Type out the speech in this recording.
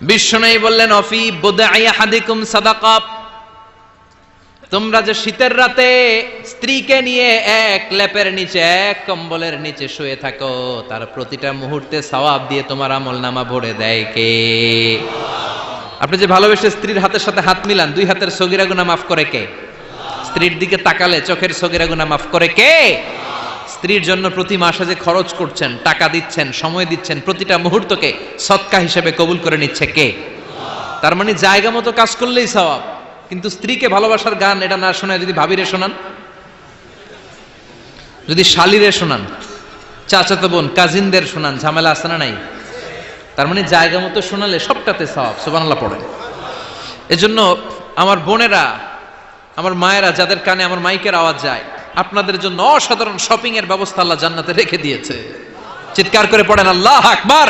বিশ্বনবী বললেন অফি বুদআই আহাদিকুম সাদাকা, তোমরা যে শীতের রাতে স্ত্রীকে নিয়ে এক লেপের নিচে এক কম্বলের নিচে শুয়ে থাকো, তার প্রতিটা মুহূর্তে সওয়াব দিয়ে তোমার আমলনামা ভরে দেয় কে? আপনি যে ভালোবেসে স্ত্রীর হাতের সাথে হাত মিলান, দুই হাতের সগীরা গুনাহ মাফ করে কে? স্ত্রীর দিকে তাকালে চোখের সগীরা গুনাহ মাফ করে কে? স্ত্রীর জন্য প্রতি মাসে যে খরচ করছেন, টাকা দিচ্ছেন, সময় দিচ্ছেন, প্রতিটা মুহূর্তকে সদকা হিসেবে কবুল করে নিচ্ছে কে? তার মানে জায়গা মতো কাজ করলেই সওয়াব। কিন্তু স্ত্রীকে ভালোবাসার গান এটা না শোনায় যদি ভাবিরে শোনান, যদি শালিরে শোনান, চাচাতো বোন কাজিনদের শোনান, ঝামেলা আছে না নাই? তার মানে জায়গা মতো শোনালে সবটাতে সওয়াব। সুবহানাল্লাহ পড়েন। এজন্য আমার বোনেরা, আমার মায়েরা, যাদের কানে আমার মাইকের আওয়াজ যায়, আপনাদের জন্য অসাধারণ শপিং এর ব্যবস্থা আল্লাহ জান্নাতে রেখে দিয়েছে। চিৎকার করে পড়েন আল্লাহু আকবার।